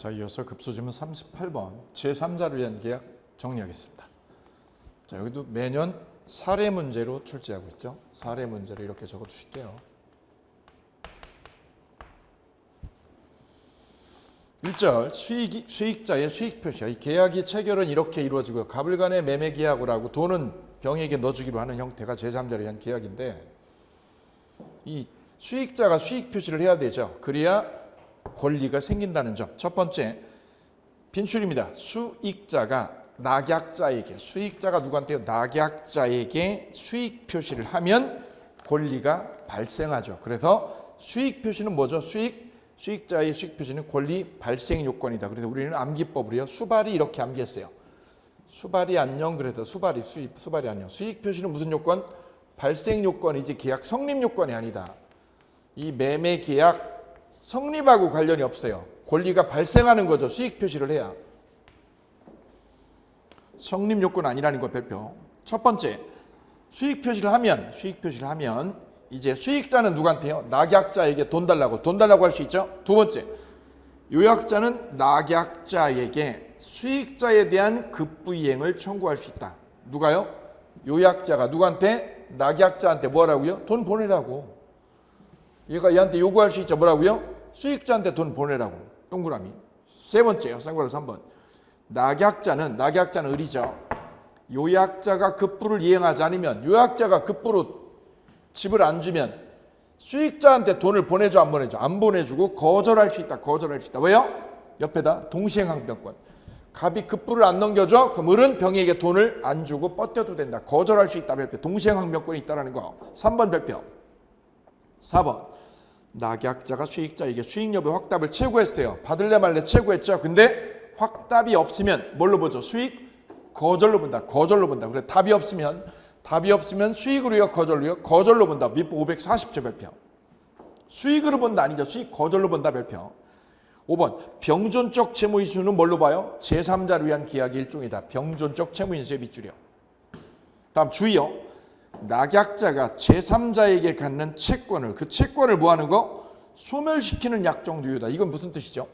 자, 이어서 급수지문 38번 제3자를 위한 계약 정리하겠습니다. 자, 여기도 매년 사례 문제로 출제하고 있죠. 사례 문제를 이렇게 적어 주실게요. 1절 수익자의 수익 표시야. 이 계약이 체결은 이렇게 이루어지고요. 갑을 간의 매매 계약을 하고 돈은 병에게 넣어주기로 하는 형태가 제3자를 위한 계약인데, 이 수익자가 수익 표시를 해야 되죠. 그래야 권리가 생긴다는 점. 첫 번째, 빈출입니다. 수익자가 낙약자에게, 수익자가 누구한테요? 낙약자에게 수익 표시를 하면 권리가 발생하죠. 그래서 수익 표시는 뭐죠? 수익자의 수익 표시는 권리 발생 요건이다. 그래서 우리는 암기법으로요. 수발이 이렇게 암기했어요. 수발이 안녕. 그래서 수발이 수발이 안녕. 수익 표시는 무슨 요건? 발생 요건이지 계약 성립 요건이 아니다. 이 매매 계약 성립하고 관련이 없어요. 권리가 발생하는 거죠. 수익 표시를 해야. 성립 요건 아니라는 거 별표. 첫 번째, 수익 표시를 하면 이제 수익자는 누구한테요? 낙약자에게 돈 달라고 할 수 있죠. 두 번째, 요약자는 낙약자에게 수익자에 대한 급부이행을 청구할 수 있다. 누가요? 요약자가 누구한테? 낙약자한테 뭐라고요? 돈 보내라고. 얘가 얘한테 요구할 수 있죠. 뭐라고요? 수익자한테 돈 보내라고. 동그라미. 세 번째요. 쌍괄호 3번. 낙약자는 의리죠. 요약자가 급부를 이행하지 않으면, 요약자가 급부로 집을 안 주면 수익자한테 돈을 보내줘 안 보내줘? 안 보내주고 거절할 수 있다. 왜요? 옆에다 동시행항변권. 갑이 급부를 안 넘겨줘? 그럼 을은 병에게 돈을 안 주고 뻗겨도 된다. 거절할 수 있다. 별표. 동시행항변권이 있다는 거. 3번 별표. 4번. 낙약자가 수익자에게 수익 여부 확답을 채구했어요. 받을래 말래 채구했죠. 근데 확답이 없으면 뭘로 보죠? 수익 거절로 본다. 그래 답이 없으면 수익으로요, 거절로요? 거절로 본다. 민법 540조 별표. 수익으로 본다 아니죠. 수익 거절로 본다 별표. 5번 병존적 채무인수는 뭘로 봐요? 제3자를 위한 계약의 일종이다. 병존적 채무인수의 밑줄이요. 다음 주의요. 낙약자가 제3자에게 갖는 채권을, 그 채권을 뭐 하는 거? 소멸시키는 약정주의다. 이건 무슨 뜻이죠?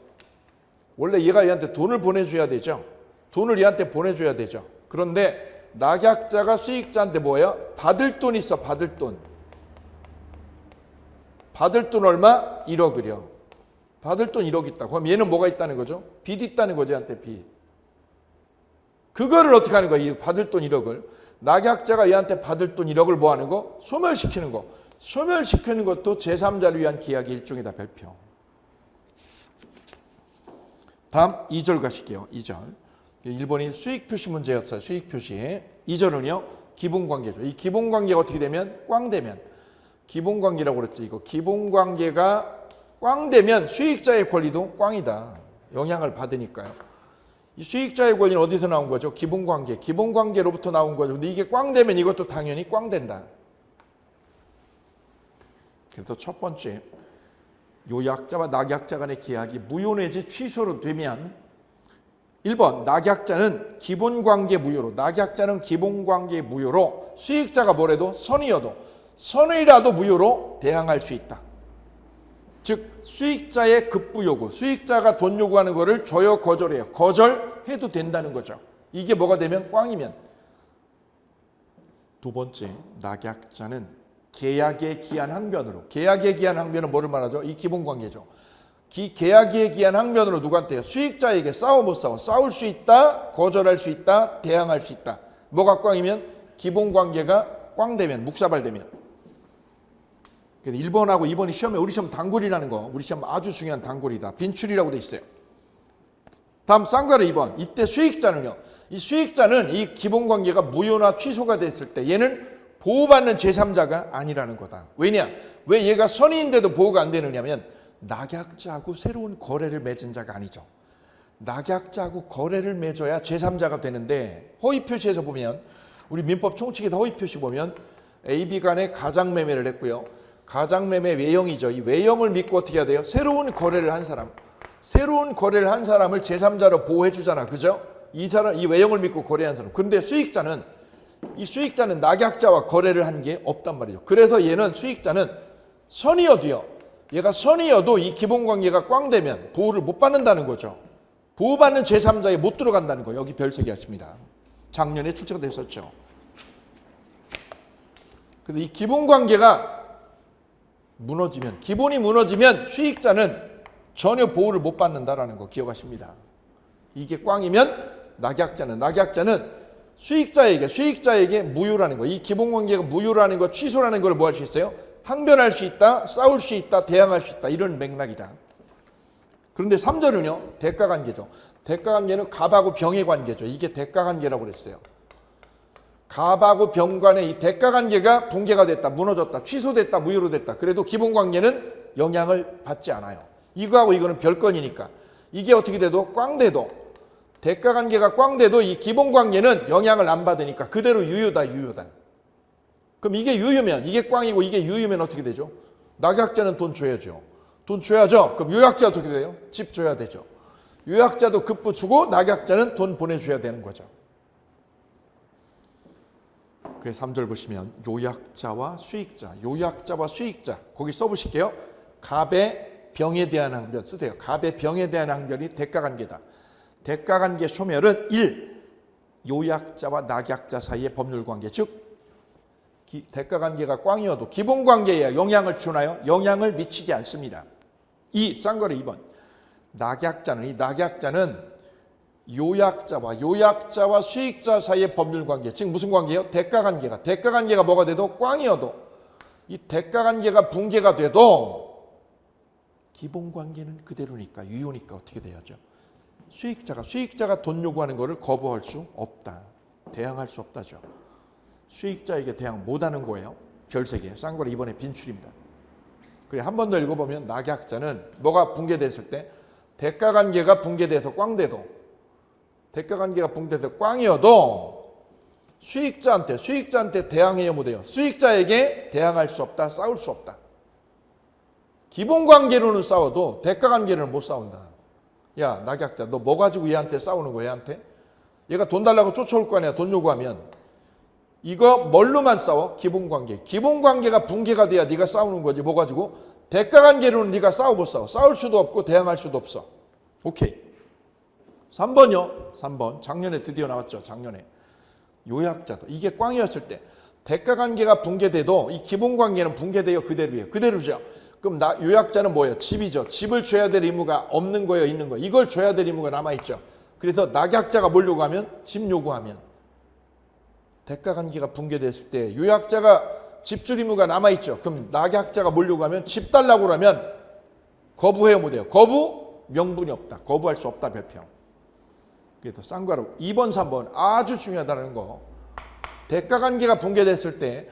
원래 얘가 얘한테 돈을 보내줘야 되죠. 그런데 낙약자가 수익자한테 뭐예요? 받을 돈 있어. 받을 돈 얼마? 1억을요. 받을 돈 1억 있다. 그럼 얘는 뭐가 있다는 거죠? 빚 있다는 거죠. 얘한테 빚. 그거를 어떻게 하는 거야? 이 받을 돈 1억을. 낙약자가 얘한테 받을 돈 1억을 뭐 하는 거? 소멸시키는 거. 소멸시키는 것도 제3자를 위한 계약의 일종이다. 별표. 다음 2절 가실게요. 2절. 1번이 수익 표시 문제였어요. 수익 표시. 2절은요. 기본관계죠. 이 기본관계가 어떻게 되면? 꽝되면. 기본관계라고 그랬죠. 이거 기본관계가 꽝되면 수익자의 권리도 꽝이다. 영향을 받으니까요. 이 수익자의 권리는 어디서 나온 거죠? 기본관계로부터 나온 거죠. 근데 이게 꽝되면 이것도 당연히 꽝된다. 그래서 첫 번째, 요약자와 낙약자 간의 계약이 무효 내지 취소로 되면 1번, 낙약자는 기본관계 무효로, 수익자가 뭐래도 선의라도 무효로 대항할 수 있다. 즉 수익자의 급부 요구, 수익자가 돈 요구하는 거를 줘요, 거절해요. 거절해도 된다는 거죠. 이게 뭐가 되면? 꽝이면. 두 번째, 낙약자는 계약에 기한 항변으로, 계약에 기한 항변은 뭐를 말하죠? 이 기본관계죠. 계약에 기한 항변으로 누구한테요? 수익자에게 싸워 못 싸워? 싸울 수 있다, 거절할 수 있다, 대항할 수 있다. 뭐가 꽝이면? 기본관계가 꽝되면, 묵사발되면. 1번하고 2번이 시험에, 우리 시험 단골이라는 거, 우리 시험 아주 중요한 단골이다. 빈출이라고 돼 있어요. 다음 쌍괄호 2번. 이때 수익자는요. 이 수익자는 이 기본관계가 무효나 취소가 됐을 때 얘는 보호받는 제3자가 아니라는 거다. 왜냐? 왜 얘가 선의인데도 보호가 안 되느냐면 낙약자하고 새로운 거래를 맺은 자가 아니죠. 낙약자하고 거래를 맺어야 제3자가 되는데, 허위 표시에서 보면, 우리 민법 총칙에서 허위 표시 보면 A, B 간에 가장매매를 했고요. 가장매매 외형이죠. 이 외형을 믿고 어떻게 해야 돼요? 새로운 거래를 한 사람을 제3자로 보호해 주잖아. 그죠? 이 외형을 믿고 거래한 사람. 근데 수익자는 낙약자와 거래를 한 게 없단 말이죠. 그래서 수익자는 선이어도요. 얘가 선이어도 이 기본관계가 꽝되면 보호를 못 받는다는 거죠. 보호받는 제3자에 못 들어간다는 거 여기 별세기 하십니다. 작년에 출제가 됐었죠. 근데 이 기본관계가 무너지면, 기본이 무너지면 수익자는 전혀 보호를 못 받는다라는 거 기억하십니다. 이게 꽝이면 낙약자는 수익자에게 무효라는 거, 이 기본관계가 무효라는 거, 취소라는 걸 뭐 할 수 있어요? 항변할 수 있다, 싸울 수 있다, 대항할 수 있다, 이런 맥락이다. 그런데 3절은요, 대가관계죠. 대가관계는 갑하고 병의 관계죠. 이게 대가관계라고 그랬어요. 갑하고 병 간의 이 대가관계가 붕괴가 됐다, 무너졌다, 취소됐다, 무효로 됐다. 그래도 기본관계는 영향을 받지 않아요. 이거하고 이거는 별건이니까. 이게 어떻게 돼도 꽝돼도, 대가관계가 꽝돼도 이 기본관계는 영향을 안 받으니까 그대로 유효다. 그럼 이게 유효면, 이게 꽝이고 이게 유효면 어떻게 되죠? 낙약자는 돈 줘야죠. 돈 줘야죠. 그럼 요약자 어떻게 돼요? 집 줘야 되죠. 요약자도 급부 주고 낙약자는 돈 보내줘야 되는 거죠. 그래서 3절 보시면 요약자와 수익자, 거기 써보실게요. 갑의 병에 대한 항변 쓰세요. 갑의 병에 대한 항변이 대가관계다. 대가관계 소멸은 1. 요약자와 낙약자 사이의 법률관계, 즉 대가관계가 꽝이어도 기본관계에 영향을 주나요? 영향을 미치지 않습니다. 2. 쌍거리 2번. 낙약자는 요약자와 수익자 사이의 법률관계, 즉 무슨 관계예요? 대가관계가 뭐가 돼도 꽝이어도 이 대가관계가 붕괴가 돼도 기본관계는 그대로니까 유효니까 어떻게 돼야죠? 수익자가 돈 요구하는 것을 거부할 수 없다. 대항할 수 없다죠. 수익자에게 대항 못하는 거예요. 별세개. 쌍거리 2번에 빈출입니다. 그래 한 번 더 읽어보면 낙약자는 뭐가 붕괴됐을 때 대가관계가 붕괴돼서 꽝돼도 대가관계가 붕괴돼서 꽝이어도 수익자한테 대항해야 못해요. 수익자에게 대항할 수 없다. 싸울 수 없다. 기본관계로는 싸워도 대가관계로는 못 싸운다. 야 낙약자 너 뭐 가지고 얘한테 싸우는 거야? 얘가 돈 달라고 쫓아올 거 아니야. 돈 요구하면. 이거 뭘로만 싸워? 기본관계가 붕괴가 돼야 네가 싸우는 거지. 뭐 가지고? 대가관계로는 네가 싸워 못 싸워. 싸울 수도 없고 대항할 수도 없어. 오케이. 3번요. 3번. 작년에 드디어 나왔죠. 작년에. 요약자도. 이게 꽝이었을 때 대가관계가 붕괴돼도 이 기본관계는 붕괴돼요. 그대로죠. 그럼 요약자는 뭐예요? 집이죠. 집을 줘야 될 의무가 없는 거예요? 있는 거예요? 이걸 줘야 될 의무가 남아있죠. 그래서 낙약자가 뭘 요구하면? 집 요구하면. 대가관계가 붕괴됐을 때 요약자가 집 줄 의무가 남아있죠. 그럼 낙약자가 뭘 요구하면? 집 달라고 그러면 거부해요 못해요? 거부? 명분이 없다. 거부할 수 없다. 별평. 그래서 쌍괄호 2번 3번 아주 중요하다는 거. 대가관계가 붕괴됐을 때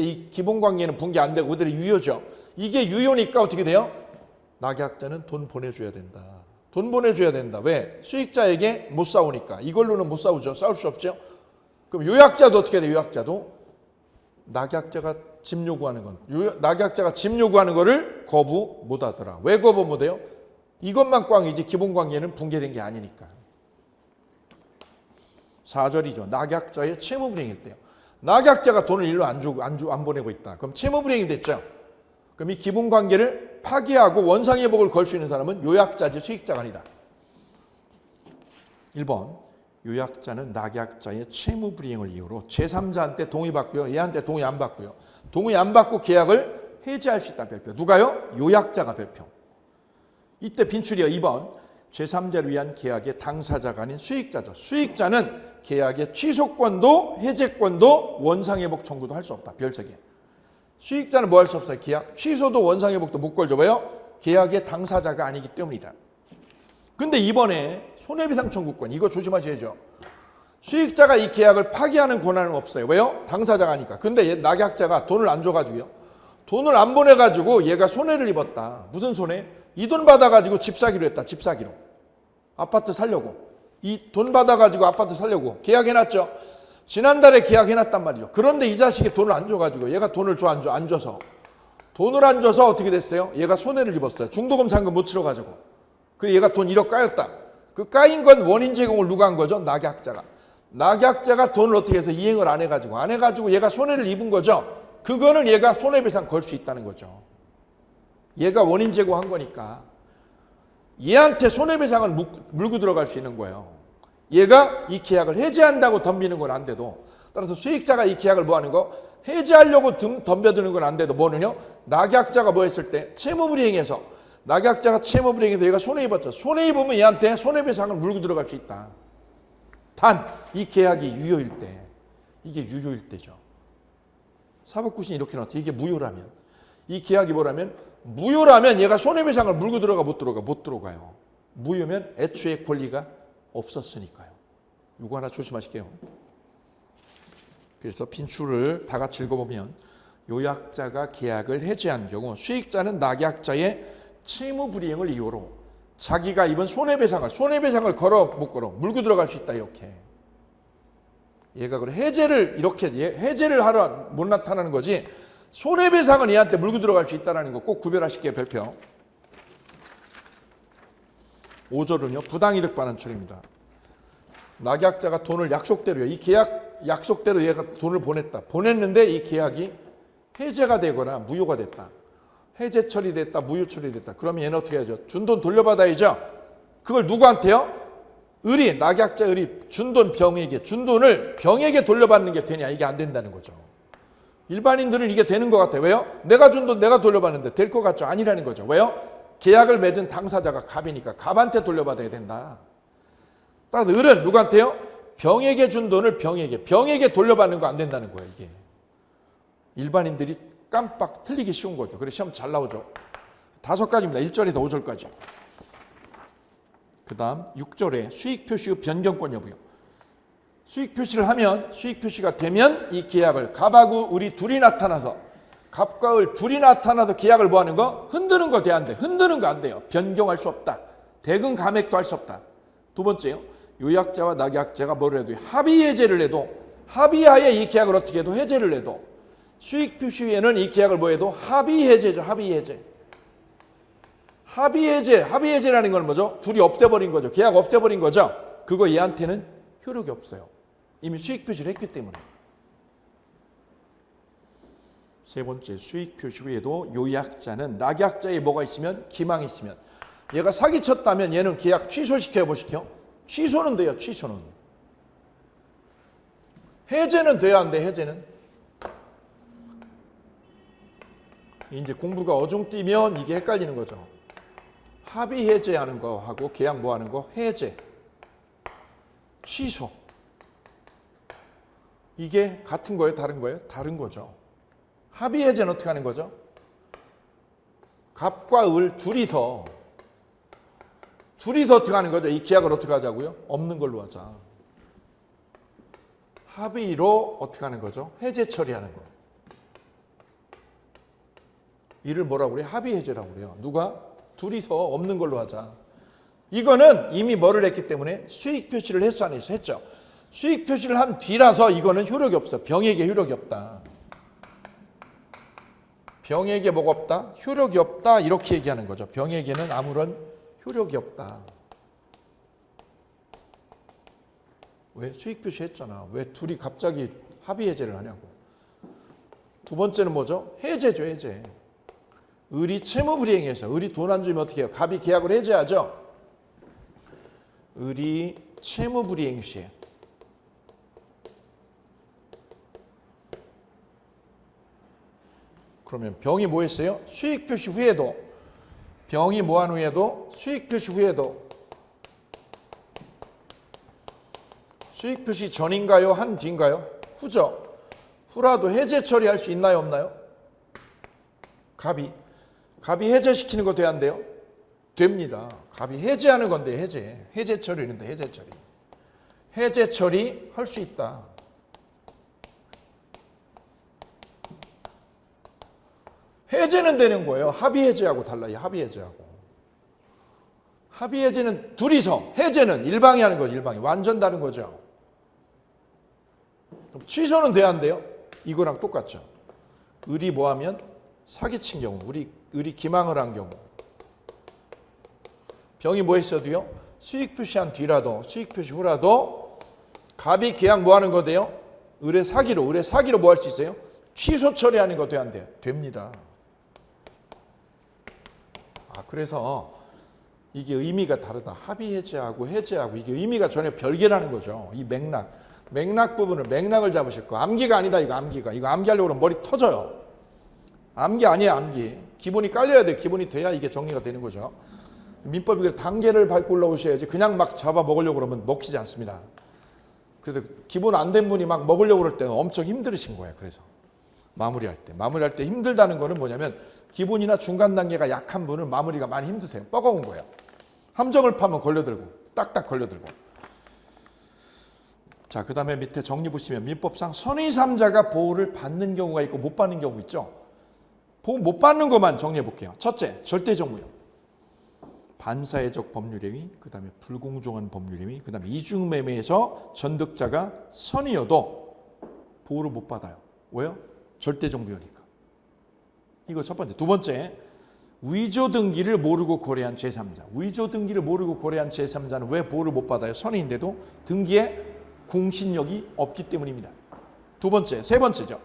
이 기본관계는 붕괴 안 되고 그대로 유효죠. 이게 유효니까 어떻게 돼요? 낙약자는 돈 보내줘야 된다. 왜? 수익자에게 못 싸우니까. 이걸로는 못 싸우죠. 싸울 수 없죠. 그럼 요약자도 어떻게 돼요? 요약자도 낙약자가 집 요구하는 거를 거부 못 하더라. 왜 거부 못 해요? 이것만 꽝이지 기본관계는 붕괴된 게 아니니까. 4절이죠. 낙약자의 채무불이행일 때요. 낙약자가 돈을 일로 안 보내고 있다. 그럼 채무불이행이 됐죠. 그럼 이 기본관계를 파기하고 원상회복을 걸 수 있는 사람은 요약자지 수익자가 아니다. 1번. 요약자는 낙약자의 채무불이행을 이유로 제3자한테 동의받고요. 얘한테 동의 안 받고요. 동의 안 받고 계약을 해지할 수 있다. 별표. 누가요? 요약자가 별표. 이때 빈출이요. 2번. 제3자를 위한 계약의 당사자가 아닌 수익자죠. 수익자는 계약의 취소권도 해제권도 원상회복 청구도 할 수 없다. 별 3개. 수익자는 뭐 할 수 없어요? 계약 취소도 원상회복도 못 걸죠. 왜요? 계약의 당사자가 아니기 때문이다. 근데 이번에 손해배상 청구권 이거 조심하셔야죠. 수익자가 이 계약을 파기하는 권한은 없어요. 왜요? 당사자가 아니까. 근데 얘 낙약자가 돈을 안 줘가지고요. 돈을 안 보내가지고 얘가 손해를 입었다. 무슨 손해? 이 돈 받아가지고 집 사기로 했다. 집 사기로. 아파트 살려고. 이 돈 받아가지고 아파트 살려고 계약해놨죠. 지난달에 계약해놨단 말이죠. 그런데 이 자식이 돈을 안 줘가지고 얘가 돈을 줘 안 줘서 돈을 안 줘서 어떻게 됐어요? 얘가 손해를 입었어요. 중도금 잔금 못 치러가지고. 그래서 얘가 돈 1억 까였다. 그 까인 건 원인 제공을 누가 한 거죠? 낙약자가. 낙약자가 돈을 어떻게 해서 이행을 안 해가지고 얘가 손해를 입은 거죠. 그거는 얘가 손해배상 걸 수 있다는 거죠. 얘가 원인 제공한 거니까. 얘한테 손해배상을 물고 들어갈 수 있는 거예요. 얘가 이 계약을 해지한다고 덤비는 건 안 돼도, 따라서 수익자가 이 계약을 뭐 하는 거? 해지하려고 덤벼드는 건 안 돼도 뭐는요? 낙약자가 뭐 했을 때? 채무불이행해서, 낙약자가 채무불이행해서 얘가 손해입었죠. 손해입으면 얘한테 손해배상을 물고 들어갈 수 있다. 단 이 계약이 유효일 때, 이게 유효일 때죠. 사법구신이 이렇게 나왔죠. 이게 무효라면, 이 계약이 뭐라면? 무효라면 얘가 손해배상을 물고 들어가 못 들어가요. 무효면 애초에 권리가 없었으니까요. 이거 하나 조심하실게요. 그래서 빈출을 다 같이 읽어보면, 요약자가 계약을 해지한 경우 수익자는 낙약자의 채무불이행을 이유로 자기가 입은 손해배상을 걸어 못 걸어 물고 들어갈 수 있다. 이렇게 얘가 그래 해제를 하러 못 나타나는 거지, 손해배상은 얘한테 물고 들어갈 수 있다는 거 꼭 구별하실게요. 별표. 5절은요 부당이득 반환처리입니다. 낙약자가 돈을 약속대로요, 이 계약 약속대로 얘가 돈을 보냈는데 이 계약이 해제가 되거나 무효가 됐다. 해제 처리됐다, 무효 처리됐다. 그러면 얘는 어떻게 해야죠? 준 돈 돌려받아야죠. 그걸 누구한테요? 낙약자 준 돈 병에게, 준 돈을 병에게 돌려받는 게 되냐? 이게 안 된다는 거죠. 일반인들은 이게 되는 것 같아요. 왜요? 내가 준 돈 내가 돌려받는데 될 것 같죠? 아니라는 거죠. 왜요? 계약을 맺은 당사자가 갑이니까 갑한테 돌려받아야 된다. 따라서 을은 누구한테요? 병에게 준 돈을 병에게 돌려받는 거 안 된다는 거예요. 이게 일반인들이 깜빡 틀리기 쉬운 거죠. 그래서 시험 잘 나오죠. 5가지입니다. 1절에서 5절까지. 그 다음 6절에 수익 표시 후 변경권 여부요. 수익 표시를 하면, 수익 표시가 되면 이 계약을 갑하고 을이 둘이 나타나서, 갑과 을 둘이 나타나서 계약을 뭐 하는 거? 흔드는 거 돼야 안 돼. 흔드는 거 안 돼요. 변경할 수 없다. 대금 감액도 할 수 없다. 두 번째요. 요약자와 낙약자가 뭐를 해도, 합의 해제를 해도, 합의하에 이 계약을 어떻게 해도 해제를 해도, 수익 표시 후에는 이 계약을 뭐 해도 합의 해제죠. 합의 해제. 합의 해제라는 건 뭐죠? 둘이 없애버린 거죠. 계약 없애버린 거죠. 그거 얘한테는 효력이 없어요. 이미 수익 표시를 했기 때문에. 세 번째, 수익 표시 후에도 요약자는 낙약자에 뭐가 있으면, 기망이 있으면, 얘가 사기쳤다면 얘는 계약 취소시켜요, 뭐 시켜? 취소는 돼요. 취소는. 해제는 돼야 안 돼. 해제는. 이제 공부가 어중뛰면 이게 헷갈리는 거죠. 합의 해제하는 거하고 계약 뭐 하는 거? 해제, 취소. 이게 같은 거예요? 다른 거예요? 다른 거죠. 합의 해제는 어떻게 하는 거죠? 갑과 을 둘이서 어떻게 하는 거죠? 이 계약을 어떻게 하자고요? 없는 걸로 하자. 합의로 어떻게 하는 거죠? 해제 처리하는 거. 이를 뭐라고 그래요? 합의 해제라고 그래요. 누가? 둘이서 없는 걸로 하자. 이거는 이미 뭐를 했기 때문에 수익 표시를 했어, 안 했어? 했죠. 수익 표시를 한 뒤라서 이거는 효력이 없어. 병에게 효력이 없다. 병에게 뭐가 없다? 효력이 없다. 이렇게 얘기하는 거죠. 병에게는 아무런 효력이 없다. 왜? 수익 표시 했잖아. 왜 둘이 갑자기 합의 해제를 하냐고. 두 번째는 뭐죠? 해제죠, 해제. 을이 채무불이행해서, 을이 돈 안 주면 어떻게 해요? 갑이 계약을 해제하죠. 을이 채무불이행 시에 그러면 병이 뭐 했어요? 수익 표시 후에도, 병이 뭐 한 후에도, 수익 표시 후에도, 수익 표시 전인가요? 한 뒤인가요? 후죠. 후라도 해제 처리할 수 있나요? 없나요? 갑이 해제시키는 거 돼야 안 돼요? 됩니다. 갑이 해제하는 건데, 해제 처리인데, 해제 처리 할 수 있다. 해제는 되는 거예요. 합의 해제하고 달라요. 합의 해제하고. 합의 해제는 둘이서, 해제는 일방이 하는 거죠. 일방이. 완전 다른 거죠. 그럼 취소는 돼야 안 돼요? 이거랑 똑같죠. 을이 뭐 하면? 사기친 경우, 을이 기망을 한 경우. 병이 뭐 했어도요? 수익 표시한 뒤라도, 수익 표시 후라도 갑이 계약 뭐 하는 거 돼요? 을의 사기로 뭐 할 수 있어요? 취소 처리하는 거 돼야 안 돼요? 됩니다. 그래서 이게 의미가 다르다. 합의 해제하고 해제하고 이게 의미가 전혀 별개라는 거죠. 이 맥락 부분을 맥락을 잡으실 거. 암기가 아니다 이거 암기가. 이거 암기하려고 그러면 머리 터져요. 암기 아니에요 암기. 기본이 깔려야 돼. 기본이 돼야 이게 정리가 되는 거죠. 민법이 단계를 밟고 올라오셔야지 그냥 막 잡아 먹으려고 그러면 먹히지 않습니다. 그래서 기본 안 된 분이 막 먹으려고 그럴 때는 엄청 힘들으신 거예요. 그래서 마무리할 때 힘들다는 거는 뭐냐면 기본이나 중간 단계가 약한 분은 마무리가 많이 힘드세요. 뻐거운 거예요. 함정을 파면 걸려들고 딱딱 걸려들고. 자, 그 다음에 밑에 정리 보시면 민법상 선의3자가 보호를 받는 경우가 있고 못 받는 경우 있죠. 보호 못 받는 것만 정리해 볼게요. 첫째, 절대적 무효. 반사회적 법률행위, 그 다음에 불공정한 법률행위, 그 다음에 이중매매에서 전득자가 선이어도 보호를 못 받아요. 왜요? 절대적 무효니까. 이거 첫 번째. 두 번째, 위조 등기를 모르고 거래한 제3자. 위조 등기를 모르고 거래한 제3자는 왜 보호를 못 받아요? 선의인데도 등기에 공신력이 없기 때문입니다. 두 번째, 세 번째죠.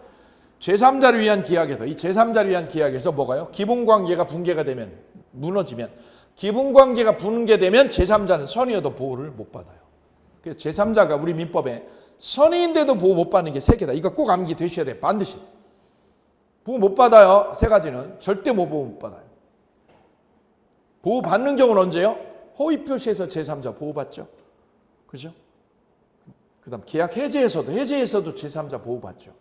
제3자를 위한 계약에서 이 제3자를 위한 계약에서 뭐가요? 기본관계가 붕괴가 되면 무너지면 기본관계가 붕괴되면 제3자는 선의여도 보호를 못 받아요. 그래서 제3자가 우리 민법에 선의인데도 보호 못 받는 게 세 개다. 이거 꼭 암기 되셔야 돼요. 반드시. 보호 못 받아요. 세 가지는 절대 보호 못 받아요. 보호 받는 경우는 언제요? 허위 표시에서 제3자 보호 받죠. 그죠? 그다음 계약 해제에서도 제3자 보호 받죠.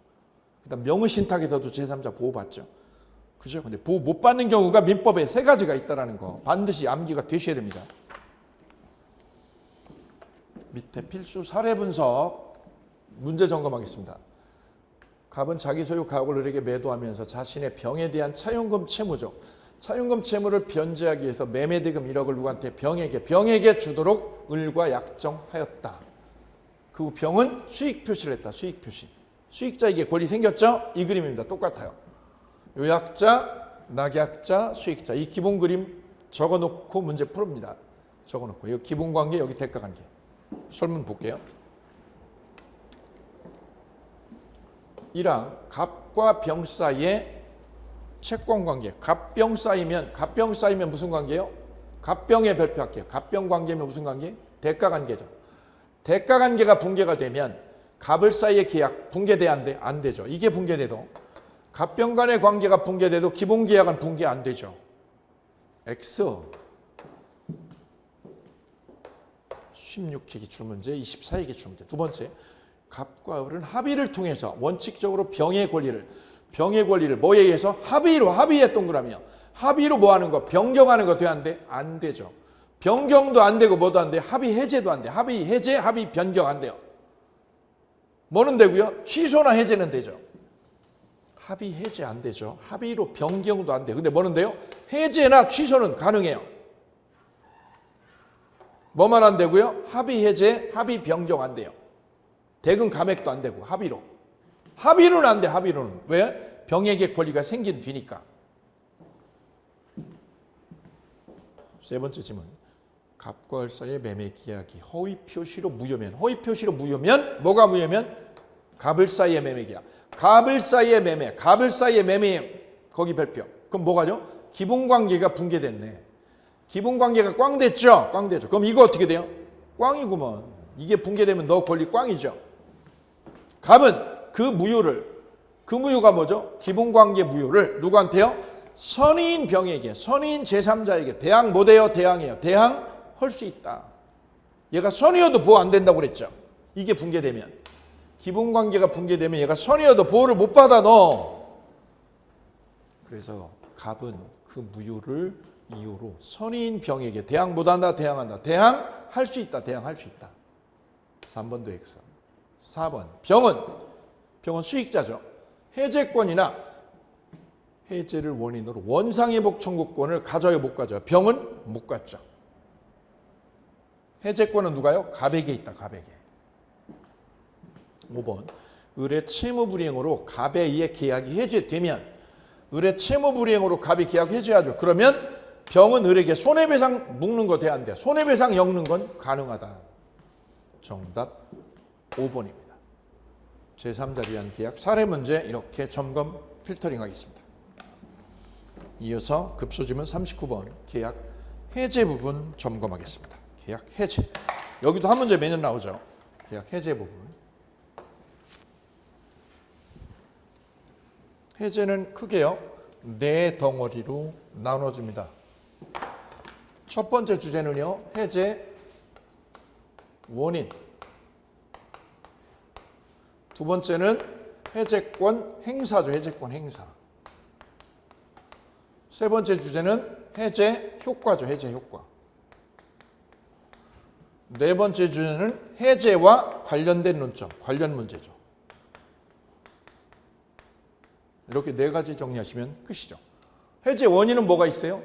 그다음 명의 신탁에서도 제3자 보호 받죠. 그죠? 근데 보호 못 받는 경우가 민법에 세 가지가 있다라는 거 반드시 암기가 되셔야 됩니다. 밑에 필수 사례 분석 문제 점검하겠습니다. 갑은 자기 소유 가옥을 을에게 매도하면서 자신의 병에 대한 차용금 채무죠. 차용금 채무를 변제하기 위해서 매매대금 1억을 누구한테 병에게 주도록 을과 약정하였다. 그 후 병은 수익 표시를 했다. 수익 표시. 수익자에게 권리 생겼죠? 이 그림입니다. 똑같아요. 요약자, 낙약자, 수익자. 이 기본 그림 적어놓고 문제 풀읍니다. 적어놓고 여기 기본 관계, 여기 대가 관계. 설문 볼게요. 1항 갑과 병 사이의 채권 관계. 갑병 사이면 무슨 관계예요? 갑병에 별표할게요. 갑병 관계면 무슨 관계? 대가 관계죠. 대가 관계가 붕괴가 되면 갑을 사이의 계약 붕괴돼야 안 되죠. 이게 붕괴돼도 갑병 간의 관계가 붕괴돼도 기본 계약은 붕괴 안 되죠. X 16회 기출문제, 24회 기출문제. 두 번째, 갑과 을은 합의를 통해서 원칙적으로 병의 권리를 뭐에 의해서 합의에 동그라미요. 합의로 뭐 하는 거? 변경하는 거 돼야 하는데 안 되죠. 변경도 안 되고 뭐도 안 돼. 합의 해제도 안 돼. 합의 해제, 합의 변경 안 돼요. 뭐는 되고요? 취소나 해제는 되죠. 합의 해제 안 되죠. 합의로 변경도 안 돼요. 근데 뭐는 돼요? 해제나 취소는 가능해요. 뭐만 안 되고요? 합의 해제, 합의 변경 안 돼요. 대금 감액도 안 되고 합의로. 합의로는 안 돼. 합의로는. 왜? 병에게 권리가 생긴 뒤니까. 세 번째 질문. 갑과 을 사이의 매매 계약이 허위 표시로 무효면 뭐가 무효면? 갑을 사이의 매매 계약. 갑을 사이의 매매 거기 별표. 그럼 뭐가죠? 기본 관계가 붕괴됐네. 기본 관계가 꽝 됐죠? 그럼 이거 어떻게 돼요? 꽝이구먼. 이게 붕괴되면 너 권리 꽝이죠. 갑은 그 무효가 뭐죠? 기본 관계 무효를 누구한테요? 선의인 병에게, 선의인 제3자에게 대항 못해요? 대항해요? 대항할 수 있다. 얘가 선의여도 보호 안 된다고 그랬죠. 이게 붕괴되면. 기본 관계가 붕괴되면 얘가 선의여도 보호를 못 받아 너. 그래서 갑은 그 무효를 이유로 선의인 병에게 대항 못한다, 대항한다. 대항할 수 있다, 대항할 수 있다. 3번도 X. 4번. 병은 수익자죠. 해제권이나 해제를 원인으로 원상회복 청구권을 가져요, 못 가져요? 병은 못 갖죠. 해제권은 누가요? 갑에게 있다, 갑에게. 5번. 을의 채무불이행으로 갑에 의해 계약이 해제되면 을의 채무불이행으로 갑이 계약 해제하죠. 그러면 병은 을에게 손해배상 묻는 거 돼야 안 돼요. 손해배상 엮는 건 가능하다. 정답 5번입니다. 제3자를 위한 계약 사례 문제 이렇게 점검 필터링 하겠습니다. 이어서 급소지문 39번 계약 해제 부분 점검하겠습니다. 계약 해제. 여기도 한 문제 매년 나오죠. 계약 해제 부분. 해제는 크게요. 네 덩어리로 나눠집니다. 첫 번째 주제는요. 해제 원인. 두 번째는 해제권 행사죠. 해제권 행사. 세 번째 주제는 해제 효과죠. 해제 효과. 네 번째 주제는 해제와 관련된 논점, 관련 문제죠. 이렇게 네 가지 정리하시면 끝이죠. 해제 원인은 뭐가 있어요?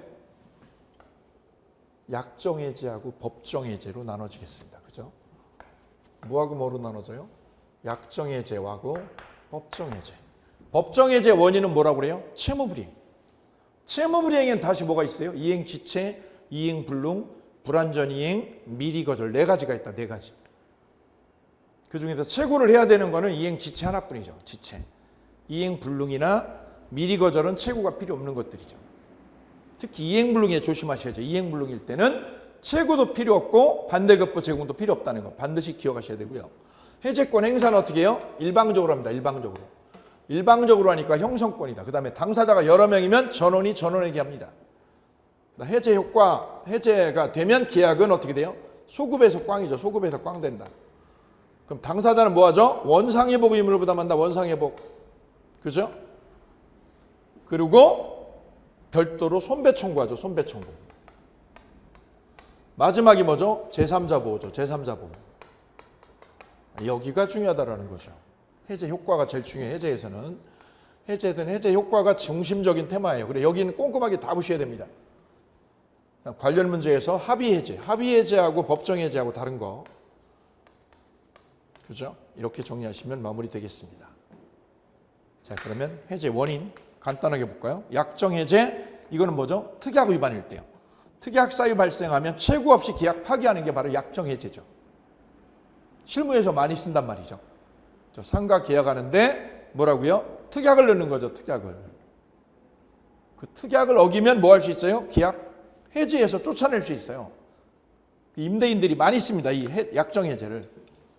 약정 해제하고 법정 해제로 나눠지겠습니다. 그죠? 뭐하고 뭐로 나눠져요? 약정 해제하고 법정 해제. 법정 해제 원인은 뭐라고 그래요? 채무불이행. 채무불이행엔 다시 뭐가 있어요? 이행 지체, 이행 불능, 불완전 이행, 미리 거절 네 가지가 있다. 네 가지. 그 중에서 최고를 해야 되는 거는 이행 지체 하나뿐이죠. 지체. 이행 불능이나 미리 거절은 최고가 필요 없는 것들이죠. 특히 이행 불능에 조심하셔야죠. 이행 불능일 때는 최고도 필요 없고 반대급부 제공도 필요 없다는 거 반드시 기억하셔야 되고요. 해제권 행사는 어떻게 해요? 일방적으로 합니다. 일방적으로. 일방적으로 하니까 형성권이다. 그 다음에 당사자가 여러 명이면 전원이 전원에게 합니다. 해제 효과, 해제가 되면 계약은 어떻게 돼요? 소급에서 꽝이죠. 소급에서 꽝 된다. 그럼 당사자는 뭐 하죠? 원상회복 의무를 부담한다. 원상회복. 그죠? 그리고 별도로 손배 청구하죠. 손배 청구. 마지막이 뭐죠? 제3자 보호죠. 제3자 보호. 여기가 중요하다라는 거죠. 해제 효과가 제일 중요해요. 해제에서는. 해제든 해제 효과가 중심적인 테마예요. 그래 여기는 꼼꼼하게 다 보셔야 됩니다. 관련 문제에서 합의 해제. 합의 해제하고 법정 해제하고 다른 거. 그죠? 이렇게 정리하시면 마무리 되겠습니다. 자, 그러면 해제 원인 간단하게 볼까요? 약정 해제. 이거는 뭐죠? 특약 위반일 때요. 특약 사유 발생하면 최고 없이 계약 파기하는 게 바로 약정 해제죠. 실무에서 많이 쓴단 말이죠. 상가 계약하는데 뭐라고요? 특약을 넣는 거죠. 특약을. 그 특약을 어기면 뭐 할 수 있어요? 계약 해지해서 쫓아낼 수 있어요. 임대인들이 많이 씁니다. 이 약정 해제를.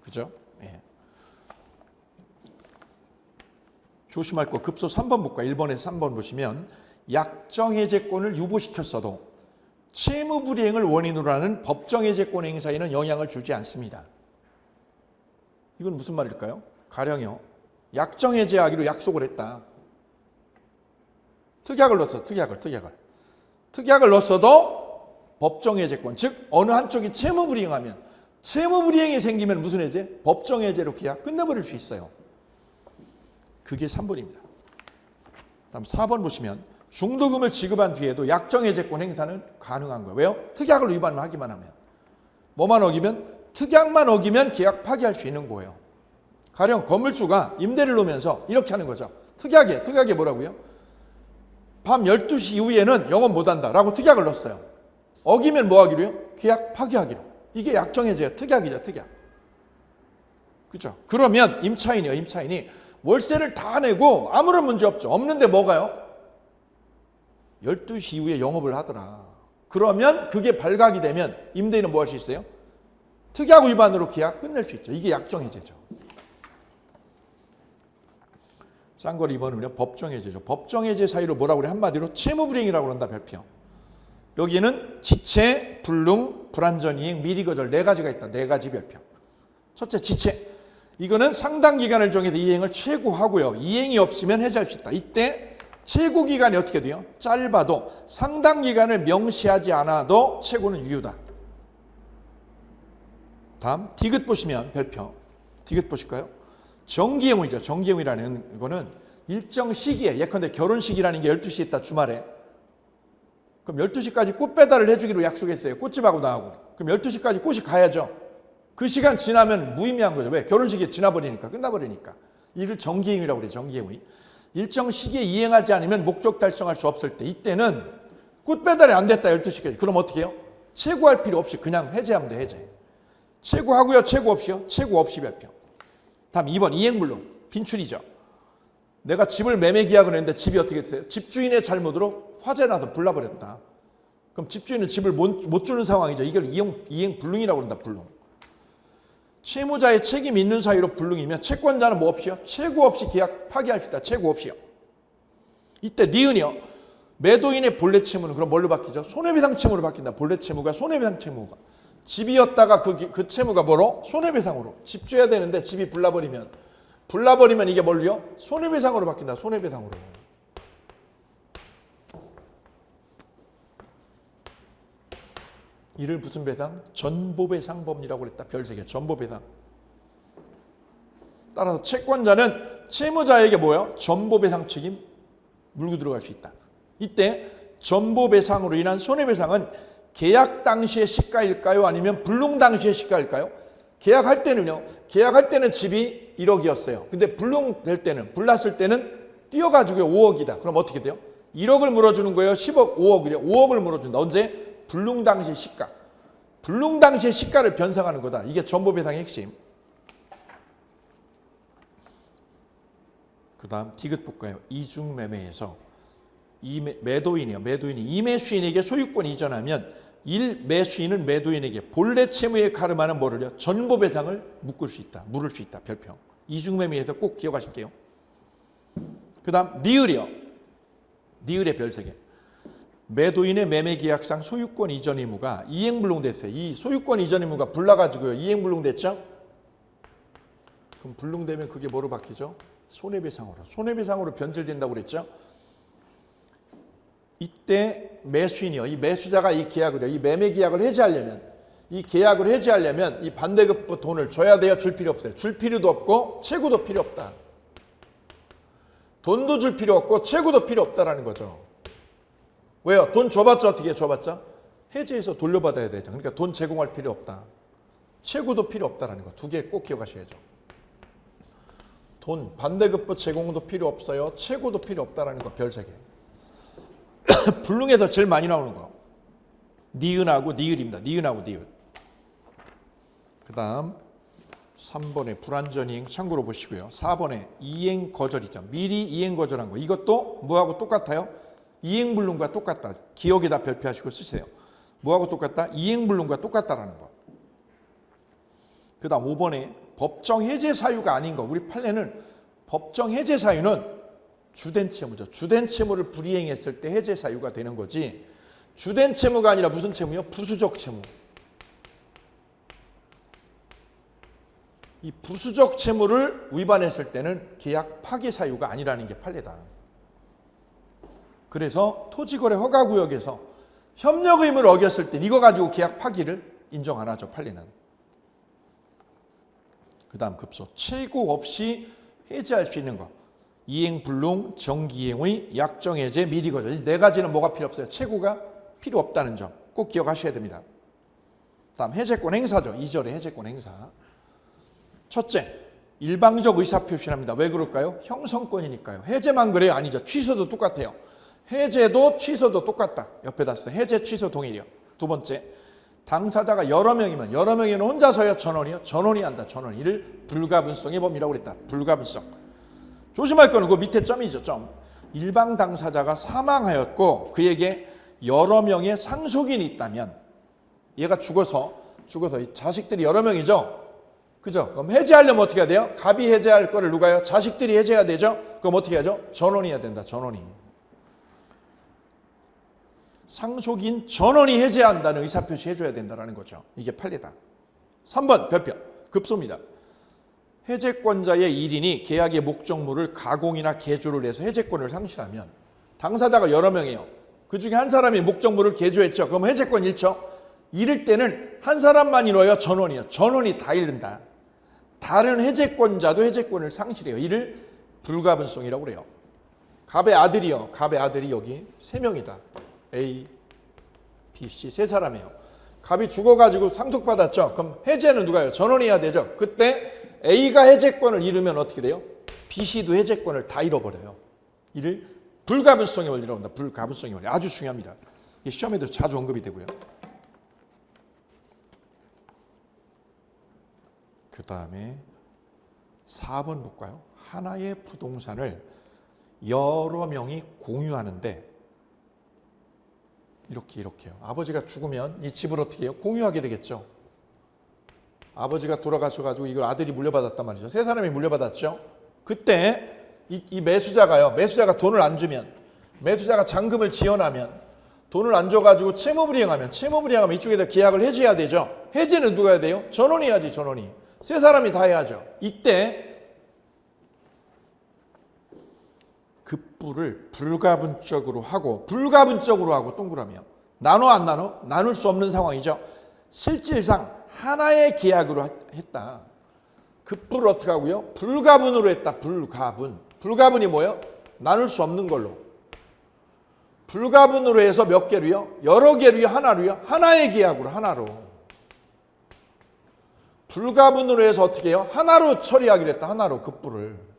그죠? 예. 조심할 거 급소 3번 볼까요? 1번에서 3번 보시면 약정 해제권을 유보시켰어도 채무불이행을 원인으로 하는 법정 해제권 행사에는 영향을 주지 않습니다. 이건 무슨 말일까요? 가령요. 약정 해제하기로 약속을 했다. 특약을 넣었어. 특약을 넣었어도 법정 해제권, 즉 어느 한쪽이 채무불이행하면 채무불이행이 생기면 무슨 해제? 법정 해제로 계약 끝내버릴 수 있어요. 그게 3번입니다. 다음 4번 보시면 중도금을 지급한 뒤에도 약정 해제권 행사는 가능한 거예요. 왜요? 특약을 위반하기만 하면. 뭐만 어기면? 특약만 어기면 계약 파기할 수 있는 거예요. 가령 건물주가 임대를 놓으면서 이렇게 하는 거죠. 특약에 뭐라고요? 밤 12시 이후에는 영업 못한다 라고 특약을 넣었어요. 어기면 뭐 하기로요? 계약 파기하기로. 이게 약정 해제예요. 특약이죠. 특약. 그죠? 그러면 임차인이 월세를 다 내고 아무런 문제 없죠. 없는데 뭐가요? 12시 이후에 영업을 하더라. 그러면 그게 발각이 되면 임대인은 뭐 할 수 있어요? 특약 위반으로 계약 끝낼 수 있죠. 이게 약정 해제죠. 싼걸 2번은요. 법정 해제죠. 법정 해제 사유를 뭐라고 그래? 한마디로 채무불이행이라고 그런다. 별표. 여기에는 지체, 불능, 불완전 이행, 미리 거절 네 가지가 있다. 네 가지 별표. 첫째, 지체. 이거는 상당 기간을 정해서 이행을 최고하고요. 이행이 없으면 해제할 수 있다. 이때 최고 기간이 어떻게 돼요? 짧아도 상당 기간을 명시하지 않아도 최고는 유효다. 다음 디귿 보시면 별표. 디귿 보실까요? 정기행위죠. 정기행위라는 거는 일정 시기에 예컨대 결혼식이라는 게 12시에 있다. 주말에. 그럼 12시까지 꽃 배달을 해주기로 약속했어요. 꽃집하고 나하고. 그럼 12시까지 꽃이 가야죠. 그 시간 지나면 무의미한 거죠. 왜? 결혼식이 지나버리니까. 끝나버리니까. 이걸 정기행위라고 그래요. 정기행위. 일정 시기에 이행하지 않으면 목적 달성할 수 없을 때 이때는 꽃 배달이 안 됐다. 12시까지. 그럼 어떻게 해요? 최고할 필요 없이 그냥 해제하면 돼. 해제. 최고하고요. 최고 없이요. 최고 없이 발표. 다음 2번 이행불능. 빈출이죠. 내가 집을 매매 계약을 했는데 집이 어떻게 됐어요? 집주인의 잘못으로 화재 나서 불나버렸다. 그럼 집주인은 집을 못 주는 상황이죠. 이걸 이행 불능이라고 그런다. 불능. 채무자의 책임 있는 사유로 불능이면 채권자는 뭐 없이요? 채무 없이 계약 파기할 수 있다. 채무 없이요. 이때 니은이요. 매도인의 본래 채무는 그럼 뭘로 바뀌죠? 손해배상 채무로 바뀐다. 본래 채무가 손해배상 채무가. 집이었다가 그 채무가 뭐로? 손해배상으로. 집 줘야 되는데 집이 불나버리면 이게 뭘로요? 손해배상으로 바뀐다. 손해배상으로. 이를 무슨 배상? 전보배상법리라고 그랬다. 별 3개. 전보배상. 따라서 채권자는 채무자에게 뭐예요? 전보배상 책임 물고 들어갈 수 있다. 이때 전보배상으로 인한 손해배상은 계약 당시의 시가일까요? 아니면 불능 당시의 시가일까요? 계약할 때는 집이 1억이었어요. 근데 불났을 때는 뛰어가지고 5억이다. 그럼 어떻게 돼요? 1억을 물어주는 거예요? 10억, 5억이래요? 5억을 물어준다. 언제? 불능 당시의 시가. 불능 당시의 시가를 변상하는 거다. 이게 전보배상의 핵심. 그 다음 디귿 볼까요? 이중매매에서 매도인이 이매수인에게 소유권 이전하면 1. 매수인은 매도인에게 본래 채무에 가름하는 뭐를요? 전보배상을 물을 수 있다. 별평. 이중매매에서 꼭 기억하실게요. 그 다음 니을이요. 니을의 별 3개. 매도인의 매매계약상 소유권 이전 의무가 이행불능됐어요. 이 소유권 이전 의무가 불나가지고요. 이행불능됐죠? 그럼 불능되면 그게 뭐로 바뀌죠? 손해배상으로 변질된다고 그랬죠? 이때 매수인이요. 이 매수자가 이 매매계약을 해지하려면 이 반대급부 돈을 줘야 돼요? 줄 필요 없어요? 줄 필요도 없고 채무도 필요 없다. 돈도 줄 필요 없고 채무도 필요 없다라는 거죠. 왜요? 돈 줘봤자 어떻게 줘봤자? 해지해서 돌려받아야 되죠. 그러니까 돈 제공할 필요 없다. 채무도 필요 없다라는 거. 2개 꼭 기억하셔야죠. 돈, 반대급부 제공도 필요 없어요. 채무도 필요 없다라는 거. 별 3개. 불능에서 제일 많이 나오는 거. 니은하고 니을입니다. 니은하고 니을. 그 다음 3번에 불완전이행 참고로 보시고요. 4번에 이행거절이죠. 미리 이행거절한 거. 이것도 뭐하고 똑같아요? 이행불능과 똑같다. 기억에다 별표하시고 쓰세요. 뭐하고 똑같다? 이행불능과 똑같다라는 거. 그 다음 5번에 법정 해제 사유가 아닌 거. 우리 판례는 법정 해제 사유는 주된 채무죠. 주된 채무를 불이행했을 때 해제 사유가 되는 거지. 주된 채무가 아니라 무슨 채무요? 부수적 채무. 이 부수적 채무를 위반했을 때는 계약 파기 사유가 아니라는 게 판례다. 그래서 토지거래 허가구역에서 협력 의무를 어겼을 때 이거 가지고 계약 파기를 인정 안 하죠. 판례는. 그 다음 급소. 채무 없이 해제할 수 있는 거. 이행불능, 정기이행의 약정해제, 미리거절. 이 4가지는 뭐가 필요 없어요? 채무가 필요 없다는 점 꼭 기억하셔야 됩니다. 다음 해제권 행사죠. 2절의 해제권 행사. 첫째, 일방적 의사표시를 합니다. 왜 그럴까요? 형성권이니까요. 해제만 그래요? 아니죠. 취소도 똑같아요. 해제도 취소도 똑같다. 옆에다 써요. 해제, 취소 동일이요. 2번째, 당사자가 여러 명이면 혼자서야 전원이요? 전원이 한다. 전원. 이를 불가분성의 범위라고 그랬다. 불가분성. 조심할 거는 그 밑에 점이죠. 점. 일방 당사자가 사망하였고 그에게 여러 명의 상속인이 있다면 얘가 죽어서 이 자식들이 여러 명이죠. 그죠? 그럼 해제하려면 어떻게 해야 돼요? 갑이 해제할 거를 누가요? 자식들이 해제해야 되죠? 그럼 어떻게 하죠? 전원이 해야 된다. 전원이. 상속인 전원이 해제한다는 의사표시 해줘야 된다는 거죠. 이게 판례다. 3번 별표. 급소입니다. 해제권자의 1인이 계약의 목적물을 가공이나 개조를 해서 해제권을 상실하면 당사자가 여러 명이에요. 그 중에 한 사람이 목적물을 개조했죠. 그럼 해제권 잃죠. 잃을 때는 한 사람만 잃어요? 전원이요. 전원이 다 잃는다. 다른 해제권자도 해제권을 상실해요. 이를 불가분성이라고 그래요. 갑의 아들이요. 갑의 아들이 여기 3명이다. A, B, C 3사람이에요. 갑이 죽어가지고 상속받았죠. 그럼 해제는 누가요? 전원이 해야 되죠. 그때 A가 해제권을 잃으면 어떻게 돼요? B, C도 해제권을 다 잃어버려요. 이를 불가분성의 원리라고 합니다. 불가분성의 원리. 아주 중요합니다. 이게 시험에도 자주 언급이 되고요. 그 다음에 4번 볼까요? 하나의 부동산을 여러 명이 공유하는데 이렇게요. 아버지가 죽으면 이 집을 어떻게 해요? 공유하게 되겠죠. 아버지가 돌아가셔가지고 이걸 아들이 물려받았단 말이죠. 세 사람이 물려받았죠. 그때 이 매수자가 돈을 안 주면, 매수자가 잔금을 지어나면, 돈을 안 줘가지고 채무불이 행하면 이쪽에다 계약을 해지해야 되죠. 해지는 누가 해야 돼요? 전원이 해야지, 전원이. 세 사람이 다 해야죠. 이때 급부를 불가분적으로 하고 동그라미요. 나눠 안 나눠? 나눌 수 없는 상황이죠. 실질상 하나의 계약으로 했다. 급부를 어떻게 하고요? 불가분으로 했다. 불가분이 뭐예요? 나눌 수 없는 걸로. 불가분으로 해서 몇 개로요? 여러 개로요? 하나로요? 하나의 계약으로, 하나로. 불가분으로 해서 어떻게 해요? 하나로 처리하기로 했다. 하나로 급부를.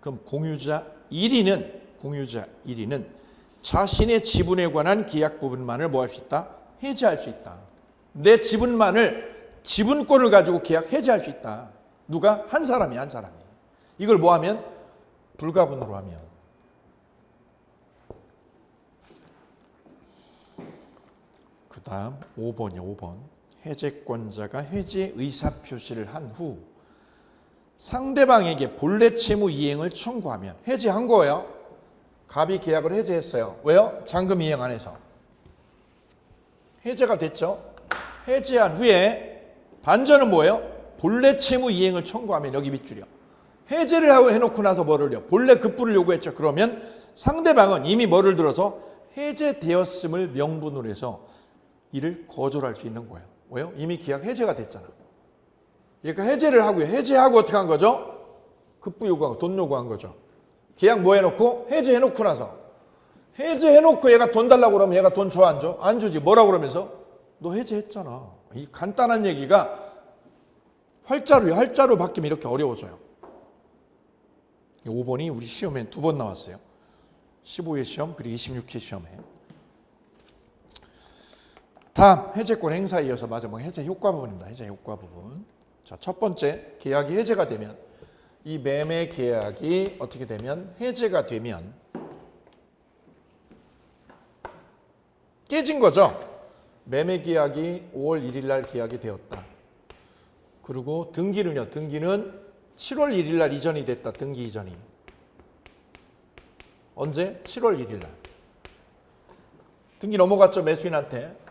그럼 공유자 1위는 자신의 지분에 관한 계약 부분만을 뭐 할 수 있다? 해지할 수 있다. 내 지분권을 가지고 계약 해지할 수 있다. 누가? 한 사람이. 이걸 뭐 하면? 불가분으로 하면. 그 다음 5번. 해제권자가 해제 의사표시를 한 후 상대방에게 본래 채무 이행을 청구하면, 해제한 거예요. 갑이 계약을 해제했어요. 왜요? 잔금 이행 안 해서. 해제가 됐죠. 해제한 후에 반전은 뭐예요? 본래 채무 이행을 청구하면, 여기 밑줄이요. 해제를 하고 해놓고 나서 뭐를요? 본래 급부를 요구했죠. 그러면 상대방은 이미 뭐를 들어서 해제되었음을 명분으로 해서 이를 거절할 수 있는 거예요. 왜요? 이미 계약 해제가 됐잖아. 그러니까 해제를 하고요. 해제하고 어떻게 한 거죠? 급부 요구한 거, 돈 요구한 거죠. 계약 뭐 해놓고? 해제해놓고 나서. 해제해놓고 얘가 돈 달라고 그러면 얘가 돈 줘, 안 줘? 안 주지. 뭐라고 그러면서? 너 해제했잖아. 이 간단한 얘기가 활자로 바뀌면 이렇게 어려워져요. 5번이 우리 시험에 2번 나왔어요. 15회 시험 그리고 26회 시험에. 다음 해제권 행사에 이어서 마지막 해제 효과 부분입니다. 해제 효과 부분. 자, 첫 번째, 계약이 해제가 되면, 이 매매 계약이 어떻게 되면, 해제가 되면 깨진 거죠. 매매 계약이 5월 1일 날 계약이 되었다. 그리고 등기는 7월 1일 날 이전이 됐다. 등기 이전이. 언제? 7월 1일 날. 등기 넘어갔죠, 매수인한테.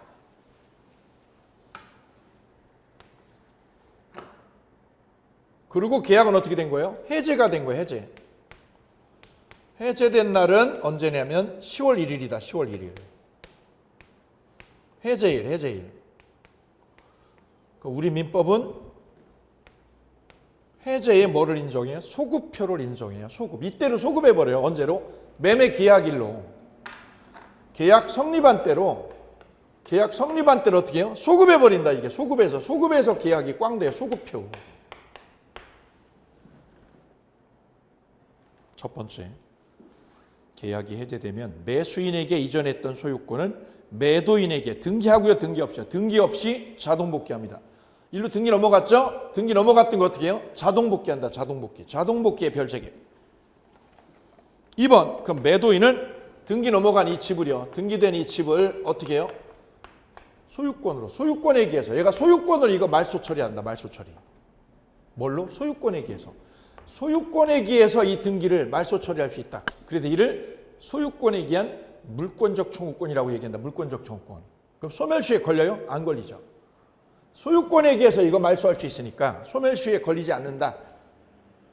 그리고 계약은 어떻게 된 거예요? 해제가 된 거예요. 해제된 날은 언제냐면 10월 1일이다. 10월 1일. 해제일. 우리 민법은 해제에 뭐를 인정해요? 소급표를 인정해요. 소급. 이때로 소급해버려요. 언제로? 매매 계약일로. 계약 성립한 때로 어떻게 해요? 소급해버린다. 이게 소급해서 계약이 꽝 돼요. 소급표. 첫 번째, 계약이 해제되면 매수인에게 이전했던 소유권은 매도인에게 등기하고요, 등기 없이요. 등기 없이 자동 복귀합니다. 일로 등기 넘어갔죠? 등기 넘어갔던 거 어떻게 해요? 자동 복귀한다. 자동 복귀의 별 책임. 2번, 그럼 매도인은 등기 넘어간 이 집을요. 등기된 이 집을 어떻게 해요? 소유권에 의해서. 얘가 소유권으로 이거 말소 처리한다. 말소 처리. 뭘로? 소유권에 의해서. 소유권에 의해서 이 등기를 말소 처리할 수 있다. 그래서 이를 소유권에 의한 물권적 청구권이라고 얘기한다. 물권적 청구권. 그럼 소멸시효에 걸려요? 안 걸리죠. 소유권에 의해서 이거 말소할 수 있으니까 소멸시효에 걸리지 않는다.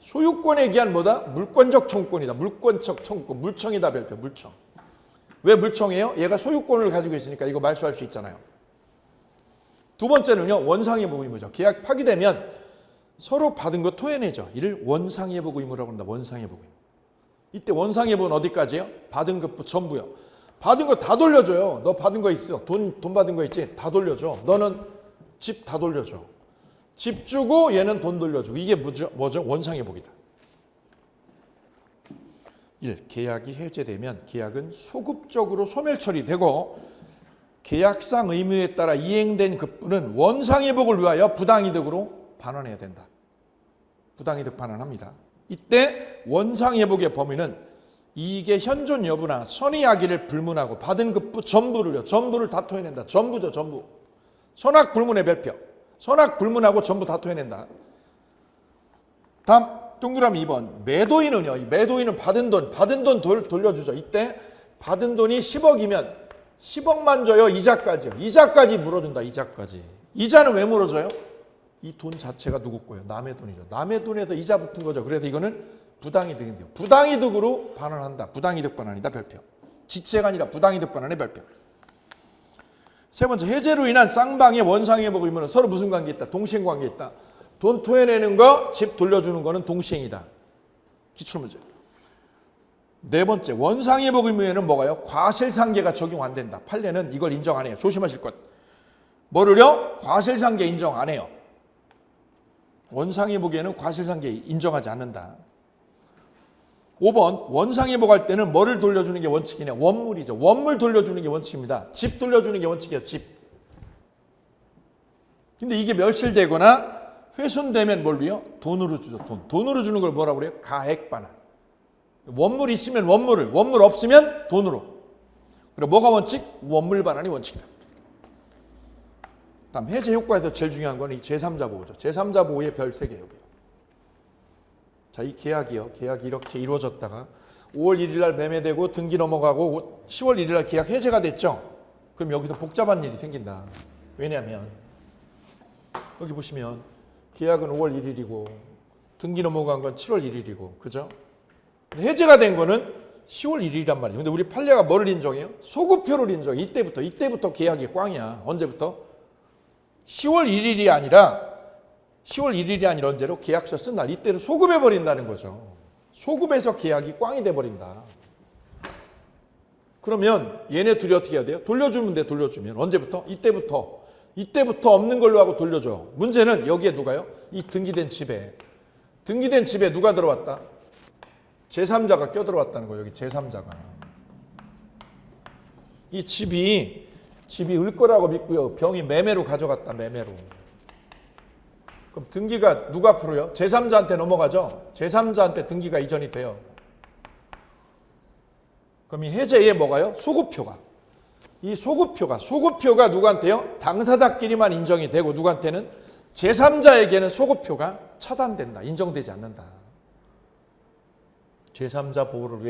소유권에 의한 뭐다? 물권적 청구권이다. 물권적 청구권. 물청이다. 별표. 물청. 왜 물청이에요? 얘가 소유권을 가지고 있으니까 이거 말소할 수 있잖아요. 두 번째는요. 원상회복 의무죠. 계약 파기되면 서로 받은 거 토해내죠. 이를 원상회복 의무라고 합니다. 원상회복 의무. 이때 원상회복은 어디까지예요? 받은 것부 전부요. 받은 거 다 돌려줘요. 너 받은 거 있어. 돈 받은 거 있지? 다 돌려줘. 너는 집 다 돌려줘. 집 주고 얘는 돈 돌려주고. 이게 뭐죠? 원상회복이다. 1. 계약이 해제되면 계약은 소급적으로 소멸 처리되고 계약상 의무에 따라 이행된 급부는 원상회복을 위하여 부당이득으로 반환해야 된다. 부당이득 반환합니다. 이때 원상회복의 범위는 이익의 현존 여부나 선의악의를 불문하고 받은 급부 전부를 다 토해낸다. 전부죠, 전부. 선악불문의 별표. 선악불문하고 전부 다 토해낸다. 다음 동그라미 2번. 매도인은요. 이 매도인은 받은 돈 돌려주죠. 이때 받은 돈이 10억이면 10억만 줘요. 이자까지요. 이자까지 물어준다. 이자까지. 이자는 왜 물어줘요? 이 돈 자체가 누구 거예요? 남의 돈이죠. 남의 돈에서 이자 붙은 거죠. 그래서 이거는 부당이득인데요. 부당이득으로 반환한다. 부당이득 반환이다. 별표. 지체가 아니라 부당이득 반환의 별표. 세 번째, 해제로 인한 쌍방의 원상회복 의무는 서로 무슨 관계 있다? 동시행 관계 있다. 돈 토해내는 거, 집 돌려주는 거는 동시행이다. 기출문제. 네 번째, 원상회복 의무에는 뭐가요? 과실상계가 적용 안 된다. 판례는 이걸 인정 안 해요. 조심하실 것. 뭐를요? 과실상계 인정 안 해요. 원상회복에는 과실상계 인정하지 않는다. 5번, 원상회복할 때는 뭐를 돌려주는 게 원칙이냐? 원물이죠. 원물 돌려주는 게 원칙입니다. 집 돌려주는 게 원칙이에요. 집. 근데 이게 멸실되거나 훼손되면 뭘로요? 돈으로 주죠. 돈으로 주는 걸 뭐라고 그래요? 가액반환. 원물 있으면 원물을, 원물 없으면 돈으로. 그리고 뭐가 원칙? 원물 반환이 원칙이다. 다음 해제 효과에서 제일 중요한 건 이 제3자 보호죠. 제3자 보호의 별 3개 여기요. 자, 이 계약이요. 계약이 이렇게 이루어졌다가 5월 1일 날 매매되고 등기 넘어가고 10월 1일 날 계약 해제가 됐죠. 그럼 여기서 복잡한 일이 생긴다. 왜냐하면 여기 보시면 계약은 5월 1일이고 등기 넘어간 건 7월 1일이고 그죠? 근데 해제가 된 거는 10월 1일이란 말이에요. 근데 우리 판례가 뭐를 인정해요? 소급표를 인정해. 이때부터 계약이 꽝이야. 언제부터? 10월 1일이 아니라 언제로? 계약서 쓴 날. 이때를 소급해 버린다는 거죠. 소급해서 계약이 꽝이 돼 버린다. 그러면 얘네 둘이 어떻게 해야 돼요? 돌려주면 돼. 돌려주면. 언제부터? 이때부터 없는 걸로 하고 돌려줘. 문제는 여기에 누가요? 이 등기된 집에 누가 들어왔다? 제3자가 껴들어왔다는 거예요. 여기 제3자가. 이 집이 을 거라고 믿고요. 병이 매매로 가져갔다. 매매로. 그럼 등기가 누가 앞으로요? 제3자한테 넘어가죠. 제3자한테 등기가 이전이 돼요. 그럼 이 해제에 뭐가요? 소급표가. 이 소급표가 누구한테요? 당사자끼리만 인정이 되고 누구한테는? 제3자에게는 소급표가 차단된다. 인정되지 않는다. 제3자 보호를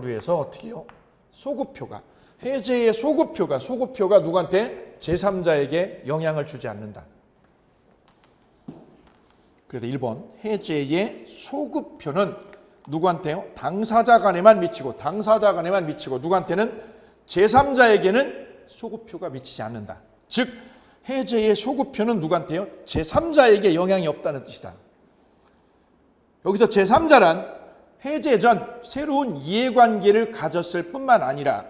위해서 어떻게 해요? 소급표가. 해제의 소급표가 누구한테? 제3자에게 영향을 주지 않는다. 그래서 1번 해제의 소급표는 누구한테요? 당사자 간에만 미치고 누구한테는? 제3자에게는 소급표가 미치지 않는다. 즉 해제의 소급표는 누구한테요? 제3자에게 영향이 없다는 뜻이다. 여기서 제3자란 해제 전 새로운 이해관계를 가졌을 뿐만 아니라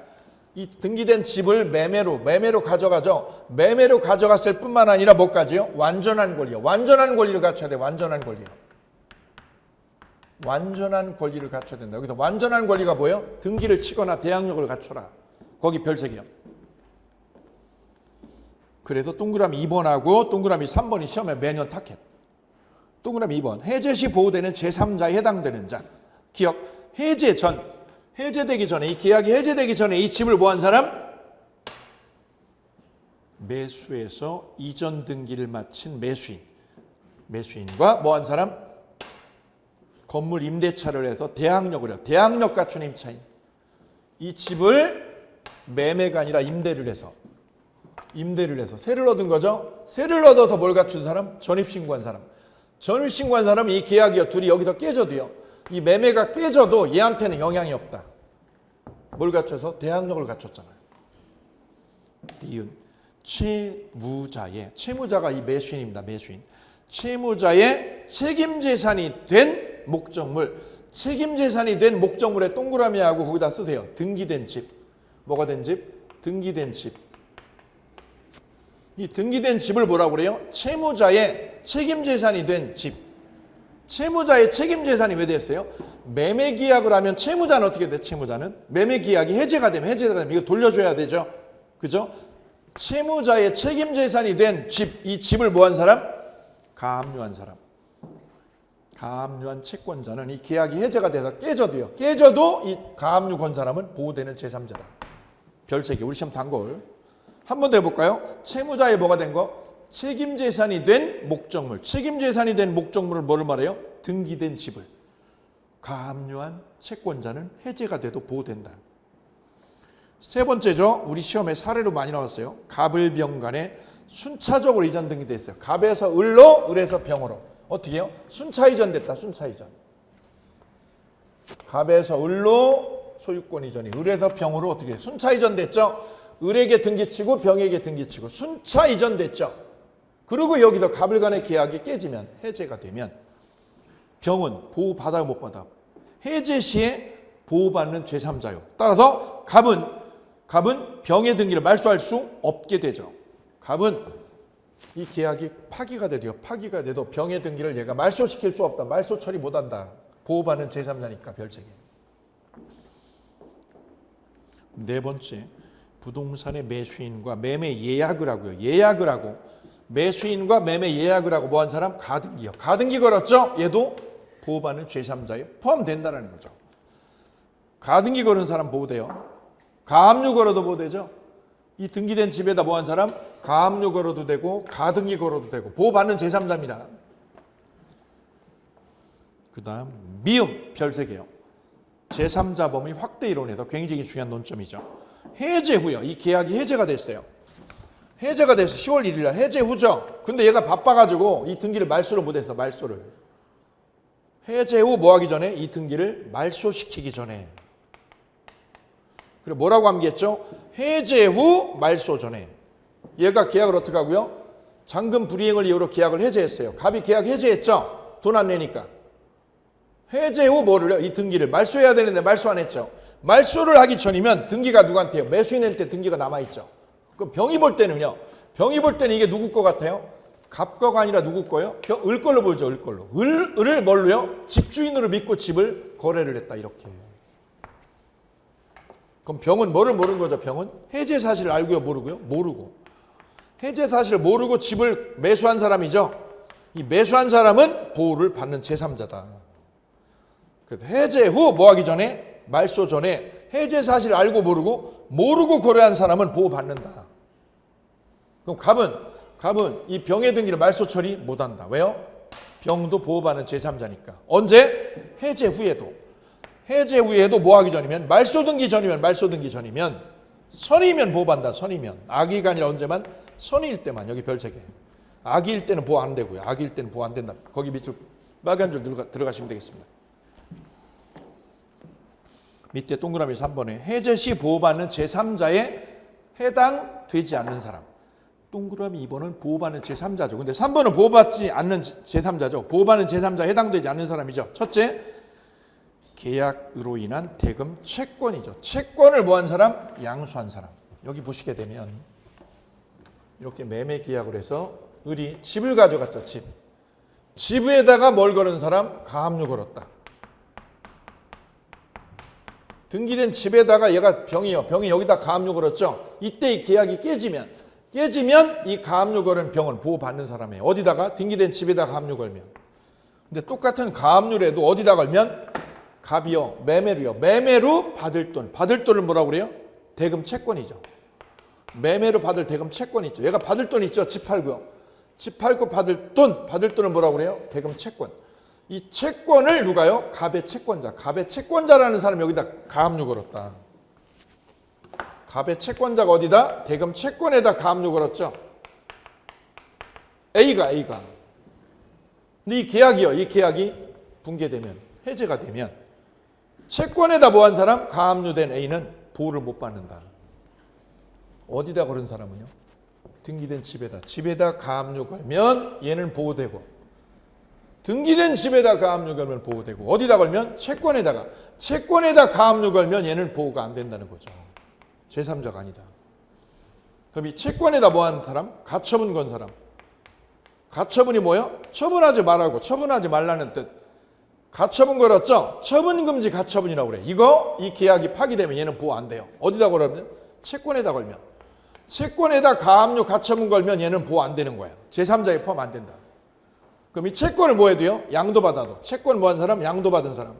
이 등기된 집을 매매로 가져가죠. 매매로 가져갔을 뿐만 아니라 뭐까지요? 완전한 권리요. 완전한 권리를 갖춰야 돼. 완전한 권리요. 완전한 권리를 갖춰야 된다. 여기서 완전한 권리가 뭐예요? 등기를 치거나 대항력을 갖춰라. 거기 별 3개요. 그래서 동그라미 2번하고 동그라미 3번이 시험에 매년 타켓. 동그라미 2번. 해제 시 보호되는 제3자에 해당되는 자. 기억. 해제되기 전에 이 계약이 해제되기 전에 이 집을 뭐 한 사람? 매수해서 이전 등기를 마친 매수인과 뭐 한 사람? 건물 임대차를 해서 대항력을 해요. 대항력 갖춘 임차인. 이 집을 매매가 아니라 임대를 해서 세를 얻은 거죠. 세를 얻어서 뭘 갖춘 사람? 전입신고한 사람. 전입신고한 사람이 이 계약이요. 둘이 여기서 깨져도요. 이 매매가 깨져도 얘한테는 영향이 없다. 뭘 갖춰서? 대항력을 갖췄잖아요. 이은 채무자가 이 매수인입니다. 매수인. 채무자의 책임재산이 된 목적물. 책임재산이 된 목적물에 동그라미하고 거기다 쓰세요. 등기된 집. 뭐가 된 집? 등기된 집. 이 등기된 집을 뭐라고 그래요? 채무자의 책임재산이 된 집. 채무자의 책임재산이 왜 됐어요? 매매계약을 하면 채무자는 어떻게 돼? 채무자는 매매계약이 해제가 되면 이거 돌려줘야 되죠. 그죠? 채무자의 책임재산이 된 집, 이 집을 뭐 한 사람? 가압류한 사람. 가압류한 채권자는 이 계약이 해제가 돼서 깨져도 이 가압류 건 사람은 보호되는 제3자다. 별 3개. 우리 시험 단골. 한 번 더 해볼까요? 채무자의 뭐가 된 거? 책임재산이 된 목적물. 책임재산이 된 목적물을 뭐를 말해요? 등기된 집을. 가압류한 채권자는 해제가 돼도 보호된다. 세 번째죠. 우리 시험에 사례로 많이 나왔어요. 갑을 병 간에 순차적으로 이전 등기됐어요. 갑에서 을로, 을에서 병으로. 어떻게 해요? 순차 이전됐다. 순차 이전. 갑에서 을로 소유권 이전이, 을에서 병으로 어떻게 해요? 순차 이전됐죠. 을에게 등기치고 병에게 등기치고 순차 이전됐죠. 그리고 여기서 갑을 간의 계약이 깨지면, 해제가 되면 병은 보호받아요, 못 받아? 해제 시에 보호받는 제3자요. 따라서 갑은 병의 등기를 말소할 수 없게 되죠. 갑은 이 계약이 파기가 돼도요. 파기가 돼도 병의 등기를 얘가 말소시킬 수 없다. 말소 처리 못한다. 보호받는 제3자니까 별책에. 네 번째, 부동산의 매수인과 매매 예약을 하고요. 예약을 하고 매수인과 매매 예약을 하고 뭐한 사람? 가등기요. 가등기 걸었죠? 얘도 보호받는 제3자에 포함된다는 거죠. 가등기 걸은 사람 보호돼요. 가압류 걸어도 보호되죠. 이 등기된 집에다 뭐한 사람? 가압류 걸어도 되고 가등기 걸어도 되고 보호받는 제3자입니다. 그 다음 미음 별 3개요. 제3자 범위 확대 이론에서 굉장히 중요한 논점이죠. 해제 후요. 이 계약이 해제가 됐어요. 해제가 돼서 10월 1일 날 해제 후죠. 근데 얘가 바빠가지고 이 등기를 말소를 못했어. 말소를. 해제 후 뭐 하기 전에? 이 등기를 말소시키기 전에. 그리고 뭐라고 암기했죠? 해제 후 말소 전에. 얘가 계약을 어떻게 하고요? 잔금 불이행을 이유로 계약을 해제했어요. 갑이 계약 해제했죠? 돈 안 내니까. 해제 후 뭐를요? 이 등기를 말소해야 되는데 말소 안 했죠. 말소를 하기 전이면 등기가 누구한테요? 매수인한테 등기가 남아있죠. 그럼 병이 볼 때는요. 병이 볼 때는 이게 누구 거 같아요? 갑 거가 아니라 누구 거요? 을 걸로 보죠. 을 걸로. 을을 뭘로요? 집주인으로 믿고 집을 거래를 했다. 이렇게. 그럼 병은 뭐를 모르는 거죠? 병은 해제 사실을 알고요? 모르고요? 모르고. 해제 사실을 모르고 집을 매수한 사람이죠. 이 매수한 사람은 보호를 받는 제3자다. 그래서 해제 후 뭐 하기 전에? 말소 전에 해제 사실을 알고 모르고 거래한 사람은 보호받는다. 그럼 갑은 이 병의 등기를 말소 처리 못한다. 왜요? 병도 보호받는 제3자니까. 언제? 해제 후에도 뭐 하기 전이면? 말소 등기 전이면 선이면 보호받는다. 선이면. 악의가 아니라 언제만? 선일 때만. 여기 별 3개. 악의일 때는 보호 안 되고요. 악의일 때는 보호 안 된다. 거기 밑줄 빨간 줄 들어가시면 되겠습니다. 밑에 동그라미 3번에 해제 시 보호받는 제3자에 해당되지 않는 사람. 동그라미 2번은 보호받는 제3자죠. 근데 3번은 보호받지 않는 제3자죠. 보호받는 제3자에 해당되지 않는 사람이죠. 첫째, 계약으로 인한 대금 채권이죠. 채권을 뭐한 사람? 양수한 사람. 여기 보시게 되면 이렇게 매매 계약을 해서 을이 집을 가져갔죠. 집에다가 뭘 걸은 사람? 가압류 걸었다. 등기된 집에다가 얘가 병이 여기다 가압류 걸었죠. 이때 이 계약이 깨지면 이 가압류 걸은 병은 보호받는 사람이에요. 어디다가? 등기된 집에다 가압류 걸면. 근데 똑같은 가압류라도 어디다 걸면? 갑이요. 매매로 받을 돈을 뭐라고 그래요? 대금 채권이죠. 매매로 받을 대금 채권 있죠. 얘가 받을 돈 있죠. 집 팔고요. 집 팔고 받을 돈은 뭐라고 그래요? 대금 채권. 이 채권을 누가요? 갑의 채권자라는 사람이 여기다 가압류 걸었다. 갑의 채권자가 어디다? 대금 채권에다 가압류 걸었죠. A가. 근데 이 계약이 붕괴되면, 해제가 되면 채권에다 뭐한 사람? 가압류된 A는 보호를 못 받는다. 어디다 걸은 사람은요? 등기된 집에다 가압류 걸면 얘는 보호되고, 등기된 집에다 가압류 걸면 보호되고, 어디다 걸면? 채권에다 가압류 걸면 얘는 보호가 안 된다는 거죠. 제3자가 아니다. 그럼 이 채권에다 뭐한 사람? 가처분 건 사람. 가처분이 뭐예요? 처분하지 말라고, 처분하지 말라는 뜻. 가처분 걸었죠? 처분금지 가처분이라고 그래. 이 계약이 파기되면 얘는 보호 안 돼요. 어디다 걸면? 채권에다 걸면. 채권에다 가압류 가처분 걸면 얘는 보호 안 되는 거야. 제3자에 포함 안 된다. 그럼 이 채권을 뭐 해야 돼요? 양도받아도. 채권 뭐 한 사람? 양도받은 사람.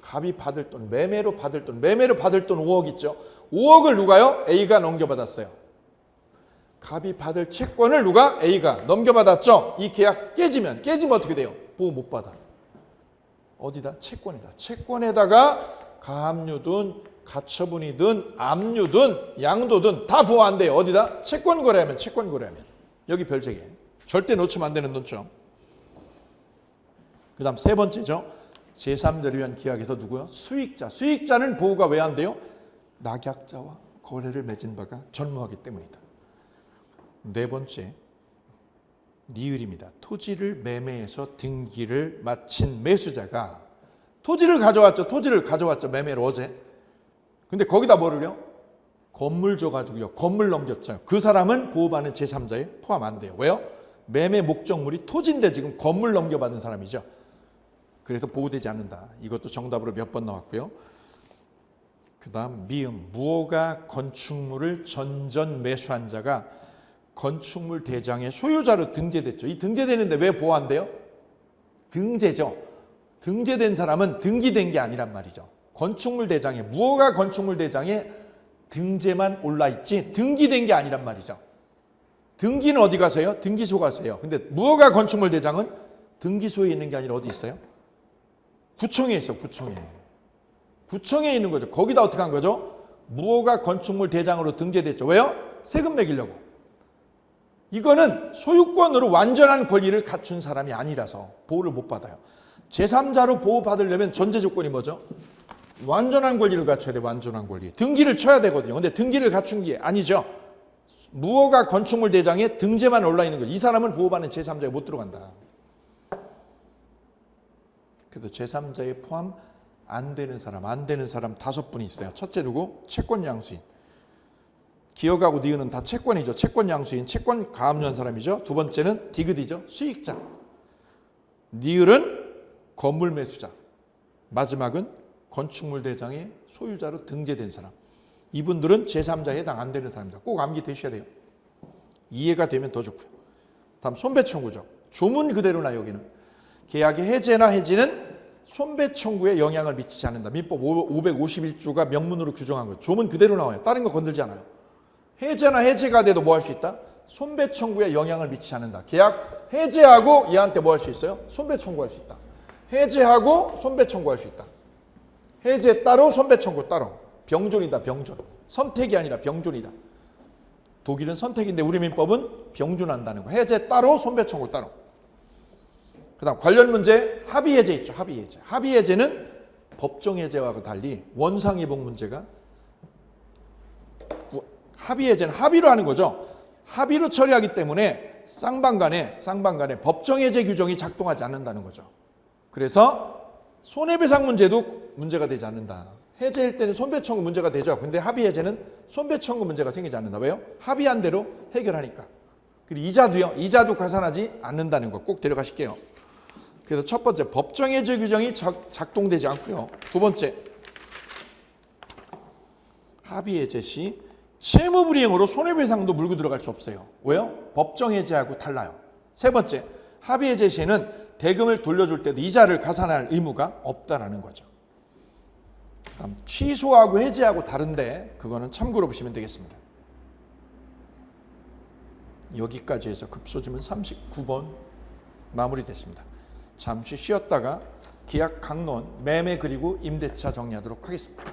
갑이 받을 돈, 매매로 받을 돈 5억 있죠. 5억을 누가요? A가 넘겨받았어요. 갑이 받을 채권을 누가? A가 넘겨받았죠. 이 계약 깨지면 어떻게 돼요? 보호 못 받아. 어디다? 채권에다. 채권에다가 가압류든 가처분이든 압류든 양도든 다 보호 안 돼요. 어디다? 채권 거래하면. 여기 별 3개. 절대 놓치면 안 되는 논점. 그 다음 세 번째죠. 제3자를 위한 계약에서 누구요? 수익자. 수익자는 보호가 왜 안 돼요? 낙약자와 거래를 맺은 바가 전무하기 때문이다. 네 번째, 니을입니다. 토지를 매매해서 등기를 마친 매수자가 토지를 가져왔죠. 매매로 어제. 근데 거기다 뭐를요? 건물 줘가지고요. 건물 넘겼죠. 그 사람은 보호받는 제3자에 포함 안 돼요. 왜요? 매매 목적물이 토지인데 지금 건물 넘겨받은 사람이죠. 그래서 보호되지 않는다. 이것도 정답으로 몇 번 나왔고요. 그 다음 미음, 무허가 건축물을 전전 매수한 자가 건축물 대장의 소유자로 등재됐죠. 이 등재되는데 왜 보호 안 돼요? 등재죠. 등재된 사람은 등기된 게 아니란 말이죠. 건축물 대장에, 무허가 건축물 대장에 등재만 올라있지 등기된 게 아니란 말이죠. 등기는 어디 가서요? 등기소 가서요. 근데 무허가 건축물 대장은 등기소에 있는 게 아니라 어디 있어요? 구청에 있어. 구청에 있는 거죠. 거기다 어떻게 한 거죠? 무허가 건축물 대장으로 등재됐죠. 왜요? 세금 매기려고. 이거는 소유권으로 완전한 권리를 갖춘 사람이 아니라서 보호를 못 받아요. 제3자로 보호받으려면 전제 조건이 뭐죠? 완전한 권리를 갖춰야 돼. 완전한 권리. 등기를 쳐야 되거든요. 근데 등기를 갖춘 게 아니죠. 무허가 건축물 대장에 등재만 올라있는 거예요. 이 사람은 보호받는 제3자에 못 들어간다. 그래서 제3자에 포함 안 되는 사람 5분이 있어요. 첫째 누구? 채권 양수인. 기억하고 니은은 다 채권이죠. 채권 양수인, 채권 가압류한 사람이죠. 두 번째는 디귿이죠. 수익자. 니을은 건물 매수자. 마지막은 건축물 대장의 소유자로 등재된 사람. 이분들은 제3자에 해당 안 되는 사람입니다. 꼭 암기되셔야 돼요. 이해가 되면 더 좋고요. 다음 손배청구죠. 조문 그대로나 여기는. 계약의 해제나 해지는 손배청구에 영향을 미치지 않는다. 민법 551조가 명문으로 규정한 거예요. 조문 그대로 나와요. 다른 거 건들지 않아요. 해제나 해지가 돼도 뭐 할 수 있다? 손배청구에 영향을 미치지 않는다. 계약 해제하고 얘한테 뭐 할 수 있어요? 손배청구할 수 있다. 해제하고 손배청구할 수 있다. 해제 따로 손배청구 따로. 병존이다. 병존. 선택이 아니라 병존이다. 독일은 선택인데 우리 민법은 병존한다는 거. 해제 따로 손배청구 따로. 그 다음 관련 문제 합의해제 있죠. 합의해제. 합의해제는 법정해제와 달리 원상회복 문제가 합의해제는 합의로 하는 거죠. 합의로 처리하기 때문에 쌍방간에 법정해제 규정이 작동하지 않는다는 거죠. 그래서 손해배상 문제도 문제가 되지 않는다. 해제일 때는 손배청구 문제가 되죠. 근데 합의해제는 손배청구 문제가 생기지 않는다. 왜요? 합의한 대로 해결하니까. 그리고 이자도 가산하지 않는다는 거 꼭 데려가실게요. 그래서 첫 번째 법정해제 규정이 작동되지 않고요. 두 번째 합의해제 시 채무불이행으로 손해배상도 물고 들어갈 수 없어요. 왜요? 법정해제하고 달라요. 세 번째 합의해제 시에는 대금을 돌려줄 때도 이자를 가산할 의무가 없다라는 거죠. 다음 취소하고 해제하고 다른데 그거는 참고로 보시면 되겠습니다. 여기까지 해서 급소지문 39번 마무리됐습니다. 잠시 쉬었다가 계약 강론, 매매 그리고 임대차 정리하도록 하겠습니다.